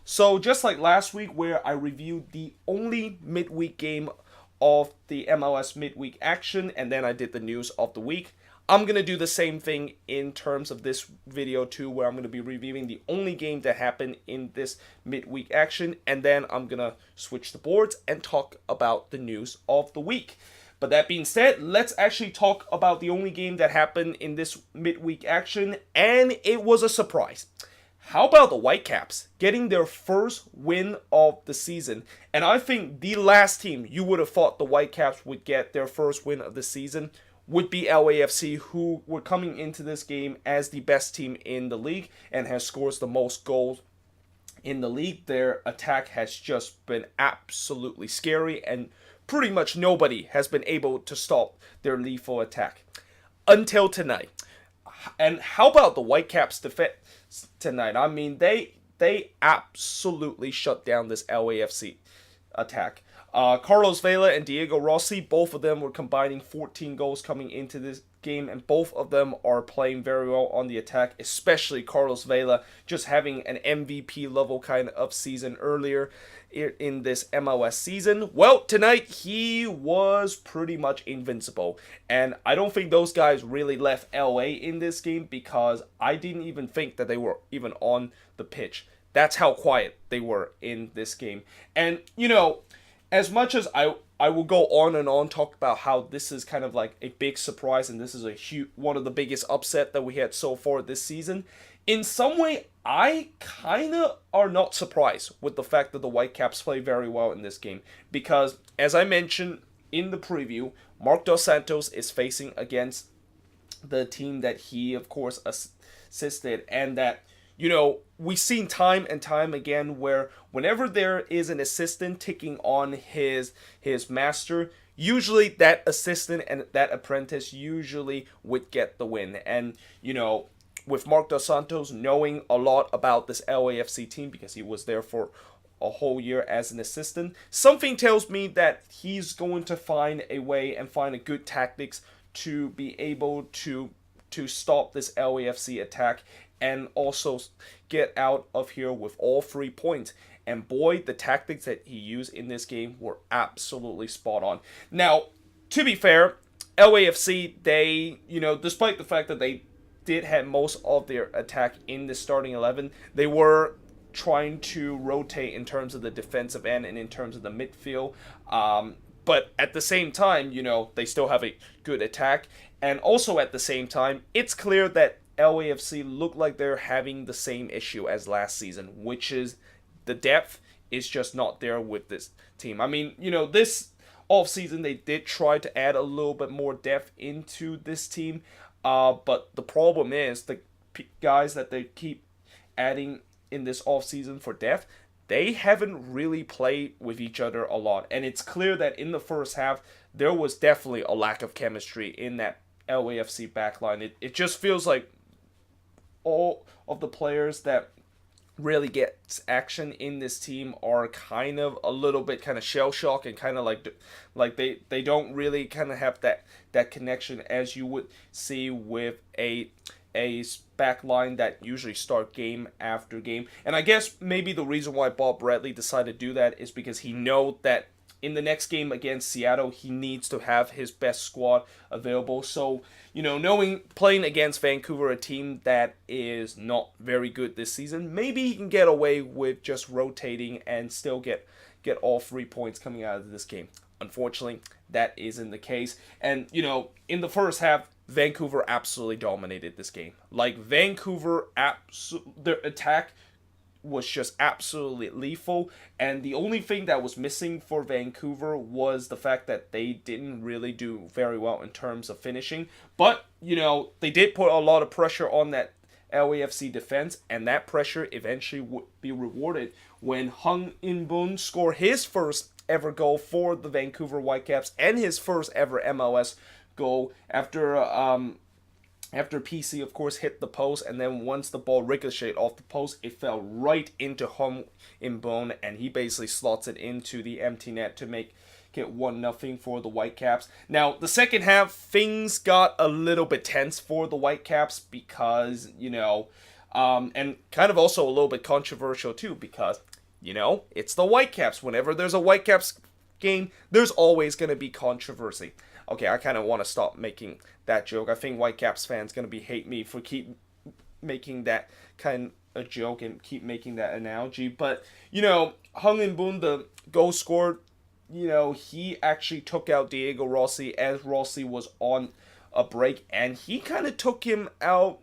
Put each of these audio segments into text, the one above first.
So just like last week where I reviewed the only midweek game of the MLS midweek action and then I did the news of the week, I'm going to do the same thing in terms of this video too, where I'm going to be reviewing the only game that happened in this midweek action, and then I'm going to switch the boards and talk about the news of the week. But that being said, let's actually talk about the only game that happened in this midweek action, and it was a surprise. How about the Whitecaps getting their first win of the season? And I think the last team you would have thought the Whitecaps would get their first win of the season would be LAFC, who were coming into this game as the best team in the league and has scored the most goals in the league. Their attack has just been absolutely scary, and pretty much nobody has been able to stop their lethal attack until tonight. And how about the Whitecaps defense tonight? I mean, they absolutely shut down this LAFC attack. Carlos Vela and Diego Rossi, both of them were combining 14 goals coming into this game, and both of them are playing very well on the attack, especially Carlos Vela, just having an MVP level kind of season earlier in this MLS season. Well, tonight he was pretty much invincible, and I don't think those guys really left LA in this game because I didn't even think that they were even on the pitch. That's how quiet they were in this game. And, as much as I will go on and on talk about how this is kind of like a big surprise and this is one of the biggest upset that we had so far this season, in some way I kind of are not surprised with the fact that the Whitecaps play very well in this game because, as I mentioned in the preview, Marc Dos Santos is facing against the team that he of course assisted, and that we've seen time and time again where whenever there is an assistant taking on his master, usually that assistant and that apprentice usually would get the win. And, with Marc Dos Santos knowing a lot about this LAFC team because he was there for a whole year as an assistant, something tells me that he's going to find a way and find a good tactics to be able to stop this LAFC attack and also get out of here with all 3 points. And boy, the tactics that he used in this game were absolutely spot on. Now, to be fair, LAFC, they, despite the fact that they did have most of their attack in the starting 11, they were trying to rotate in terms of the defensive end and in terms of the midfield. But at the same time, they still have a good attack. And also at the same time, it's clear that LAFC look like they're having the same issue as last season, which is the depth is just not there with this team. I mean, this offseason they did try to add a little bit more depth into this team, but the problem is the guys that they keep adding in this offseason for depth, they haven't really played with each other a lot. And it's clear that in the first half, there was definitely a lack of chemistry in that LAFC backline. It just feels like all of the players that really get action in this team are kind of a little bit kind of shell shock and kind of like they don't really kind of have that connection as you would see with a back line that usually start game after game. And I guess maybe the reason why Bob Bradley decided to do that is because he know that in the next game against Seattle, he needs to have his best squad available. So, playing against Vancouver, a team that is not very good this season, maybe he can get away with just rotating and still get all 3 points coming out of this game. Unfortunately, that isn't the case. And, in the first half, Vancouver absolutely dominated this game. Like, Vancouver, their attack was just absolutely lethal, and the only thing that was missing for Vancouver was the fact that they didn't really do very well in terms of finishing. But, they did put a lot of pressure on that LAFC defense, and that pressure eventually would be rewarded when Hung In-boon scored his first ever goal for the Vancouver Whitecaps and his first ever MLS goal after PC, of course, hit the post, and then once the ball ricocheted off the post, it fell right into Hung In-boon, and he basically slots it into the empty net to make it 1-0 for the Whitecaps. Now, the second half, things got a little bit tense for the Whitecaps because, And kind of also a little bit controversial too, because, it's the Whitecaps. Whenever there's a Whitecaps game, there's always going to be controversy. Okay, I kind of want to stop making that joke. I think Whitecaps fans going to hate me for keep making that kind of a joke and keep making that analogy. But, Hung In Boon, the goal scorer, he actually took out Diego Rossi as Rossi was on a break, and he kind of took him out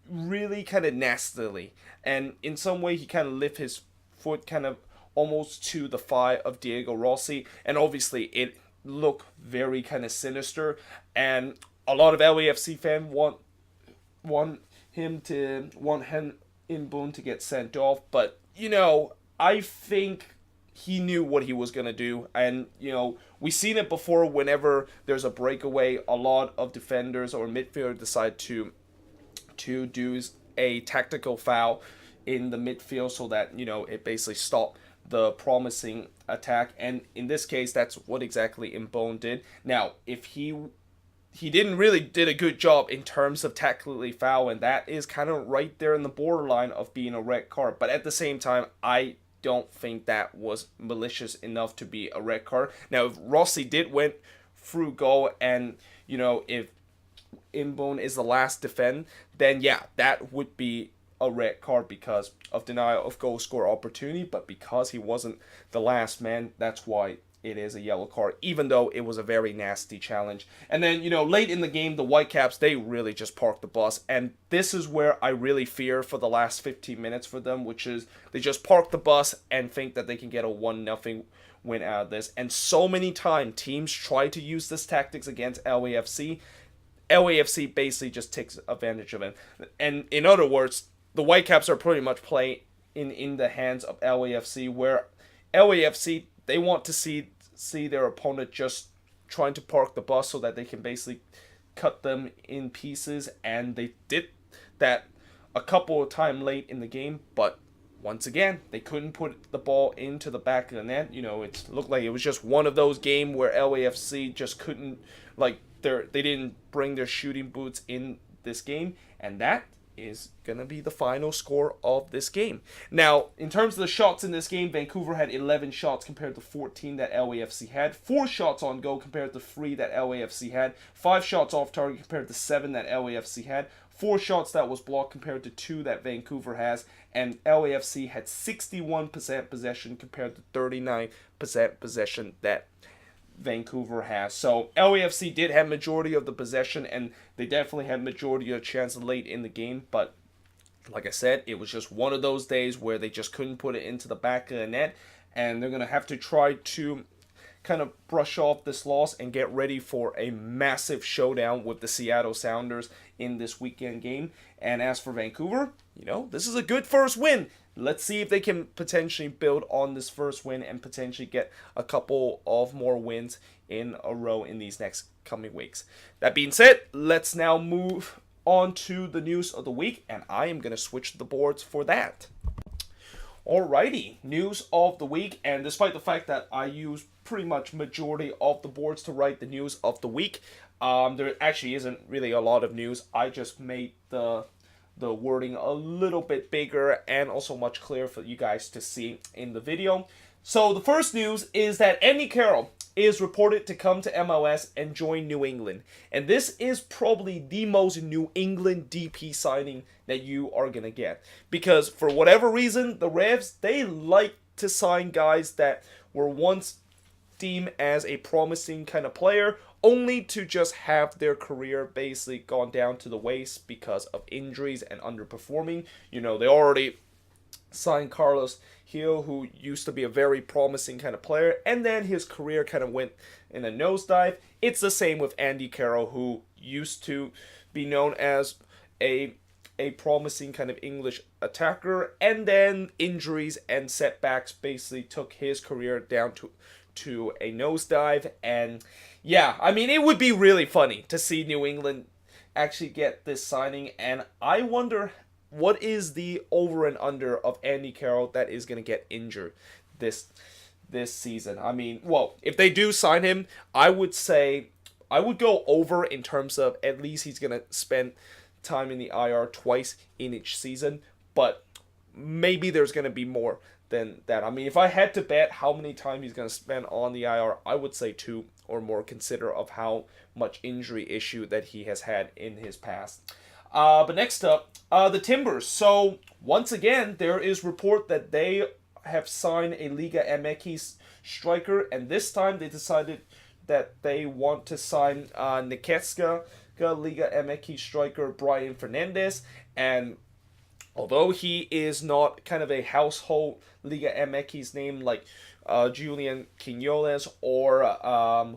really kind of nastily. And in some way, he kind of lifted his foot kind of almost to the thigh of Diego Rossi, and obviously it looked very kind of sinister, and a lot of LAFC fans want him In Boon to get sent off, but I think he knew what he was going to do, and we've seen it before. Whenever there's a breakaway, a lot of defenders or midfielders decide to do a tactical foul in the midfield so that it basically stopped the promising attack, and in this case that's what exactly Mbone did. Now, if he didn't really did a good job in terms of tactically foul, and that is kind of right there in the borderline of being a red card, but at the same time I don't think that was malicious enough to be a red card. Now, if Rossi did went through goal, and if Mbone is the last defend, then yeah, that would be a red card because of denial of goal score opportunity, but because he wasn't the last man, that's why it is a yellow card, even though it was a very nasty challenge. And then, late in the game, the Whitecaps, they really just parked the bus, and this is where I really fear for the last 15 minutes for them, which is they just park the bus and think that they can get a 1-0 win out of this. And so many times, teams try to use this tactics against LAFC. LAFC basically just takes advantage of it. And in other words, the Whitecaps are pretty much playing in the hands of LAFC, where LAFC, they want to see their opponent just trying to park the bus so that they can basically cut them in pieces, and they did that a couple of times late in the game, but once again, they couldn't put the ball into the back of the net. It looked like it was just one of those games where LAFC just couldn't, they didn't bring their shooting boots in this game, and that is going to be the final score of this game. Now, in terms of the shots in this game, Vancouver had 11 shots compared to 14 that LAFC had, 4 shots on goal compared to 3 that LAFC had, 5 shots off target compared to 7 that LAFC had, 4 shots that was blocked compared to 2 that Vancouver has, and LAFC had 61% possession compared to 39% possession that Vancouver has. So LAFC did have majority of the possession, and they definitely had majority of chances late in the game, but like I said, it was just one of those days where they just couldn't put it into the back of the net, and they're going to have to try to kind of brush off this loss and get ready for a massive showdown with the Seattle Sounders in this weekend game. And as for Vancouver, this is a good first win. Let's see if they can potentially build on this first win and potentially get a couple of more wins in a row in these next coming weeks. That being said, let's now move on to the news of the week, and I am going to switch the boards for that. Alrighty, news of the week, and despite the fact that I use pretty much majority of the boards to write the news of the week, there actually isn't really a lot of news. I just made the wording a little bit bigger and also much clearer for you guys to see in the video. So the first news is that Andy Carroll is reported to come to MLS and join New England. And this is probably the most New England DP signing that you are going to get. Because for whatever reason, the Revs, they like to sign guys that were once deemed as a promising kind of player, only to just have their career basically gone down to the waste because of injuries and underperforming. They already signed Carlos Hill, who used to be a very promising kind of player, and then his career kind of went in a nosedive. It's the same with Andy Carroll, who used to be known as a promising kind of English attacker, and then injuries and setbacks basically took his career down to a nosedive. And yeah, I mean, it would be really funny to see New England actually get this signing, and I wonder what is the over and under of Andy Carroll that is going to get injured this season. I mean, well, if they do sign him, I would say I would go over in terms of at least he's going to spend time in the IR twice in each season, but maybe there's going to be more than that. I mean, if I had to bet how many times he's going to spend on the IR, I would say 2 or more, consider of how much injury issue that he has had in his past. But next up, the Timbers. So once again, there is report that they have signed a Liga MX striker, and this time they decided that they want to sign Niketska Liga MX striker Brian Fernandez. And although he is not kind of a household Liga MX name like Julian Quinones or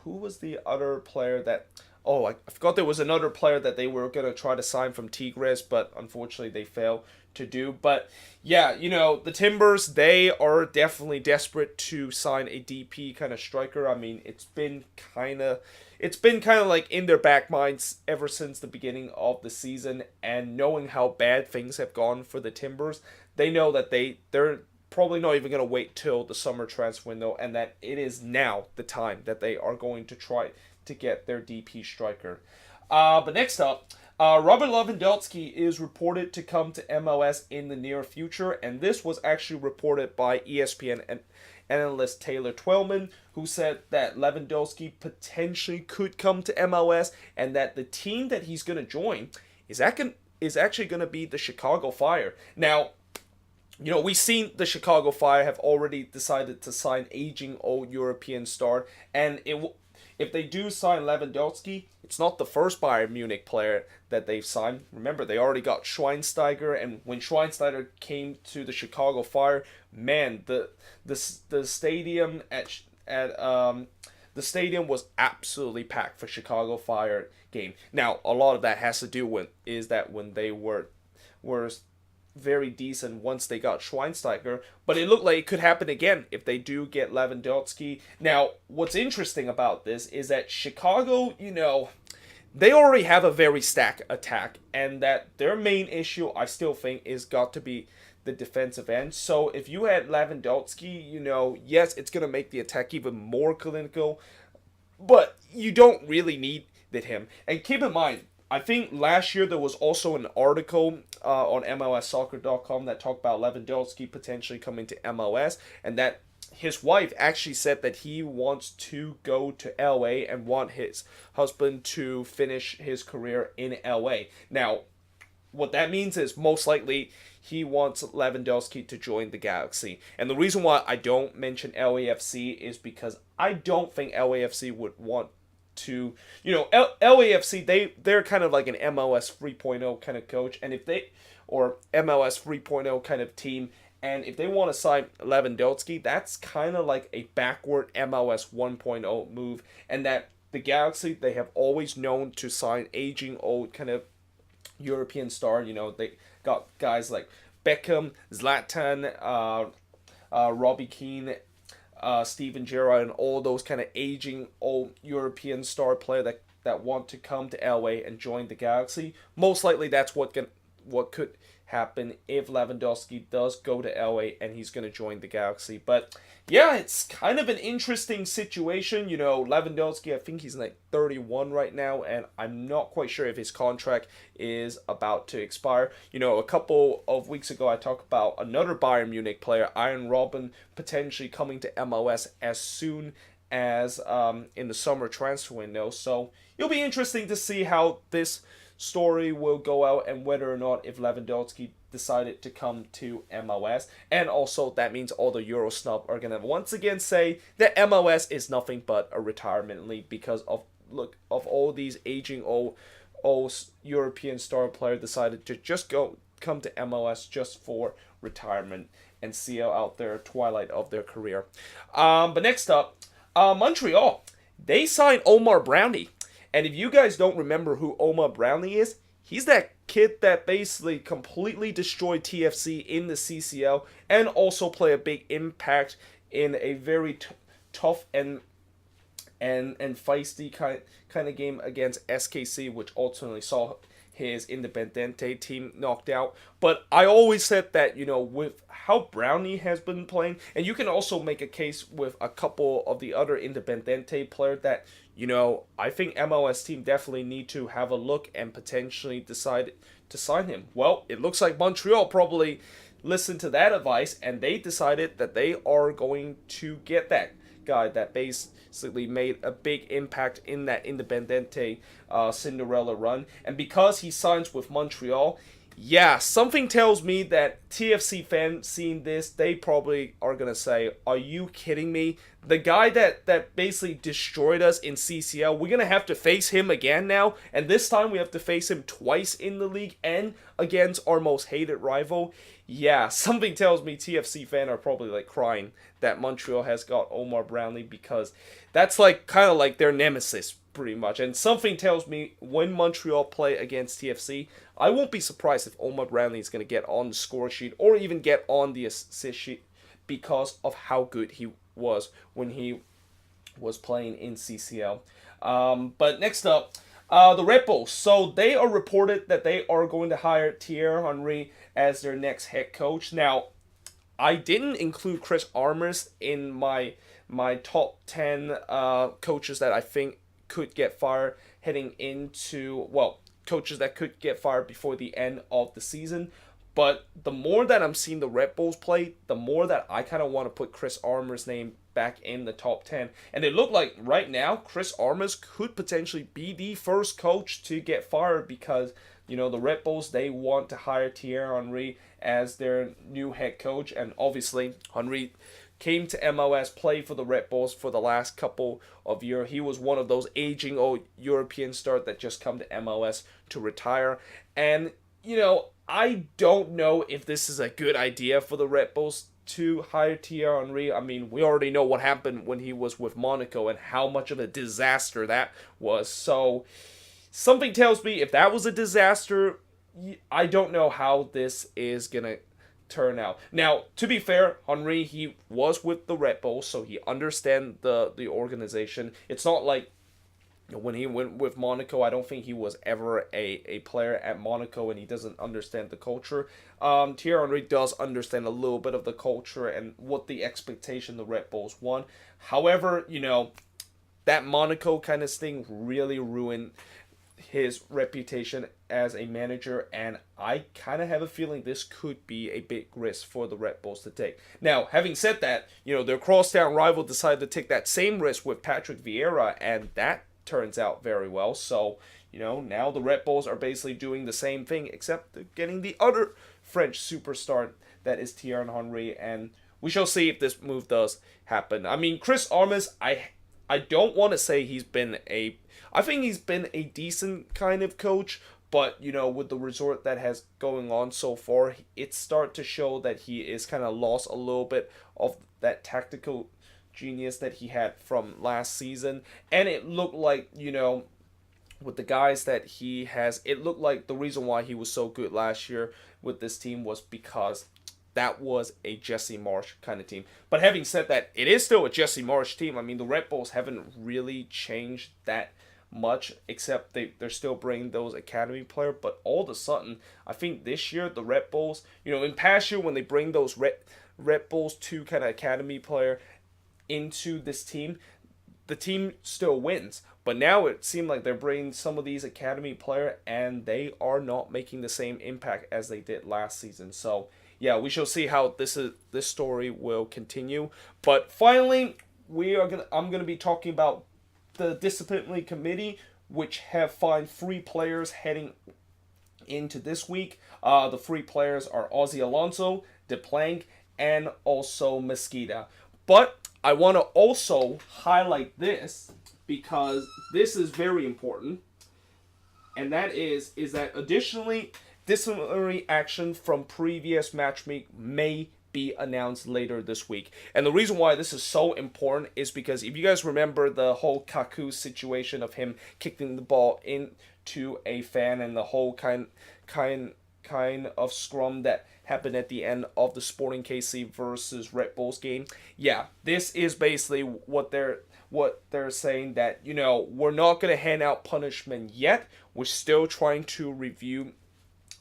who was the other player that... Oh, I forgot there was another player that they were going to try to sign from Tigres, but unfortunately they failed to do. But yeah, the Timbers, they are definitely desperate to sign a DP kind of striker. I mean, it's been kind of like in their back minds ever since the beginning of the season, and knowing how bad things have gone for the Timbers, they know that they're probably not even going to wait till the summer transfer window, and that it is now the time that they are going to try to get their DP striker. But next up, Robert Lewandowski is reported to come to MLS in the near future, and this was actually reported by ESPN and analyst Taylor Twellman, who said that Lewandowski potentially could come to MLS, and that the team that he's going to join is actually going to be the Chicago Fire. Now, we've seen the Chicago Fire have already decided to sign aging old European star, and if they do sign Lewandowski, it's not the first Bayern Munich player that they've signed. Remember, they already got Schweinsteiger, and when Schweinsteiger came to the Chicago Fire, man, the stadium the stadium was absolutely packed for Chicago Fire game. Now, a lot of that has to do with is that when they were very decent once they got Schweinsteiger, but it looked like it could happen again if they do get Lewandowski. Now, what's interesting about this is that Chicago, they already have a very stacked attack, and that their main issue, I still think, is got to be the defensive end. So if you had Lewandowski, yes, it's going to make the attack even more clinical, but you don't really need him. And keep in mind, I think last year there was also an article on MLSsoccer.com that talked about Lewandowski potentially coming to MLS, and that his wife actually said that he wants to go to LA and want his husband to finish his career in LA. Now, what that means is most likely he wants Lewandowski to join the Galaxy. And the reason why I don't mention LAFC is because I don't think LAFC would want to, LAFC, they're kind of like an MLS 3.0 kind of coach, and or MLS 3.0 kind of team, and if they want to sign Lewandowski, that's kind of like a backward MLS 1.0 move, and that the Galaxy, they have always known to sign aging old kind of European star. They got guys like Beckham, Zlatan, Robbie Keane, Steven Gerrard, and all those kind of aging old European star player that want to come to LA and join the Galaxy. Most likely that's what could happen if Lewandowski does go to LA and he's going to join the Galaxy. But yeah, it's kind of an interesting situation. Lewandowski, I think he's like 31 right now, and I'm not quite sure if his contract is about to expire. A couple of weeks ago I talked about another Bayern Munich player, Arjen Robben, potentially coming to MLS as soon as in the summer transfer window. So it'll be interesting to see how this story will go out, and whether or not if Lewandowski decided to come to MLS. And also that means all the Euro snub are going to once again say that MLS is nothing but a retirement league because of all these aging old European star players decided to just come to MLS just for retirement and see out their twilight of their career. But next up, Montreal, they signed Omar Brownie. And if you guys don't remember who Omar Brownie is, he's that kid that basically completely destroyed TFC in the CCL and also play a big impact in a very tough and feisty kind of game against SKC, which ultimately saw his Independiente team knocked out. But I always said that, with how Brownie has been playing, and you can also make a case with a couple of the other Independiente players that, I think MLS team definitely need to have a look and potentially decide to sign him. Well, it looks like Montreal probably listened to that advice, and they decided that they are going to get that guy that basically made a big impact in that Independiente Cinderella run. And because he signs with Montreal, yeah, something tells me that TFC fans seeing this, they probably are going to say, are you kidding me? The guy that basically destroyed us in CCL, we're going to have to face him again now. And this time we have to face him twice in the league and against our most hated rival. Yeah, something tells me TFC fans are probably like crying that Montreal has got Omar Brownlee, because that's like kind of like their nemesis pretty much. And something tells me when Montreal play against TFC, I won't be surprised if Omar Brownlee is going to get on the score sheet or even get on the assist sheet because of how good he was when he was playing in CCL. But next up, the Red Bulls. So they are reported that they are going to hire Thierry Henry as their next head coach. Now, I didn't include Chris Armas in my top 10 coaches that I think could get fired heading into, coaches that could get fired before the end of the season. But the more that I'm seeing the Red Bulls play, the more that I kind of want to put Chris Armas' name back in the top 10. And it looked like right now, Chris Armas could potentially be the first coach to get fired because, the Red Bulls, they want to hire Thierry Henry as their new head coach. And obviously, Henry came to MLS, played for the Red Bulls for the last couple of years. He was one of those aging old European stars that just come to MLS to retire. And, I don't know if this is a good idea for the Red Bulls to hire Thierry Henry. I mean, we already know what happened when he was with Monaco and how much of a disaster that was. So, something tells me if that was a disaster, I don't know how this is going to turn out. Now, to be fair, Henry, he was with the Red Bulls, so he understands the organization. It's not like when he went with Monaco, I don't think he was ever a player at Monaco and he doesn't understand the culture. Thierry Henry does understand a little bit of the culture and what the expectation the Red Bulls want. However, that Monaco kind of thing really ruined his reputation as a manager, and I kind of have a feeling this could be a big risk for the Red Bulls to take. Now, having said that, their crosstown rival decided to take that same risk with Patrick Vieira, and that turns out very well. So, now the Red Bulls are basically doing the same thing, except they're getting the other French superstar that is Thierry Henry, and we shall see if this move does happen. I mean, Chris Armas, I don't want to say I think he's been a decent kind of coach, but, with the resort that has going on so far, it's starting to show that he is kind of lost a little bit of that tactical genius that he had from last season. And it looked like, with the guys that he has, it looked like the reason why he was so good last year with this team was because that was a Jesse Marsch kind of team. But having said that, it is still a Jesse Marsch team. I mean, the Red Bulls haven't really changed that much, except they're still bringing those academy players. But all of a sudden, I think this year, the Red Bulls, in past year when they bring those Red Bulls 2 kind of academy player into this team, the team still wins. But now it seemed like they're bringing some of these academy players and they are not making the same impact as they did last season. So yeah, we shall see how this story will continue. But finally, I'm gonna be talking about the disciplinary committee, which have fined 3 players heading into this week. The 3 players are Ozzy Alonso, DePlank, and also Mesquita. But I want to also highlight this because this is very important, and that is that additionally, disciplinary action from previous match week may be announced later this week. And the reason why this is so important is because if you guys remember the whole Kaku situation of him kicking the ball into a fan and the whole kind of scrum that happened at the end of the Sporting KC versus Red Bulls game. Yeah, this is basically what they're saying, that, you know, we're not going to hand out punishment yet. We're still trying to review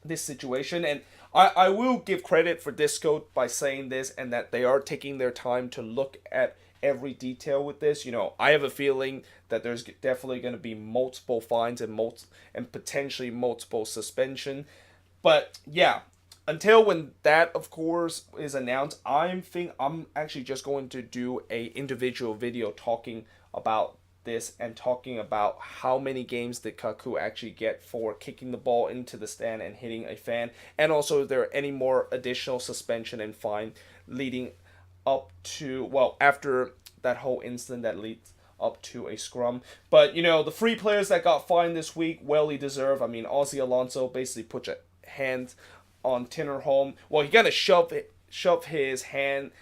this situation. And I will give credit for Disco by saying this, and that they are taking their time to look at every detail with this. You know, I have a feeling that there's definitely going to be multiple fines and potentially multiple suspension. But yeah, until when that, of course, is announced, I'm actually just going to do a individual video talking about this and talking about how many games did Kaku actually get for kicking the ball into the stand and hitting a fan, and also if there are any more additional suspension and fine leading up to, well, after that whole incident that leads up to a scrum. But, you know, the 3 players that got fined this week, well deserved. I mean, Ozzy Alonso basically put a hand on Tinnerholm. Well, he kind of shoved his hand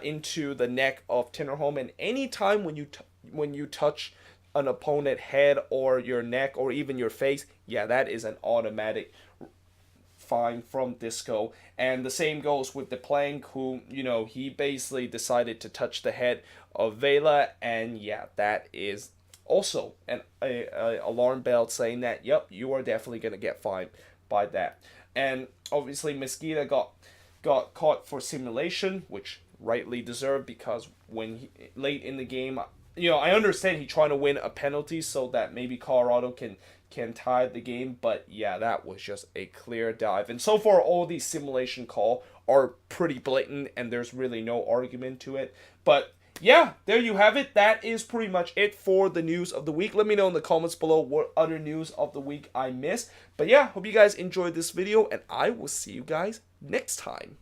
into the neck of Tinnerholm, and anytime when you touch an opponent head or your neck or even your face, yeah, that is an automatic fine from Disco. And the same goes with the Plank, who, you know, he basically decided to touch the head of Vela, and yeah, that is also an alarm bell saying that, yep, you are definitely going to get fined by that. And obviously Mesquita got caught for simulation, which rightly deserved, because late in the game, you know, I understand he trying to win a penalty so that maybe Colorado can tie the game, but yeah, that was just a clear dive. And so far, all these simulation call are pretty blatant, and there's really no argument to it. But yeah, there you have it. That is pretty much it for the news of the week. Let me know in the comments below what other news of the week I missed. But yeah, hope you guys enjoyed this video, and I will see you guys next time.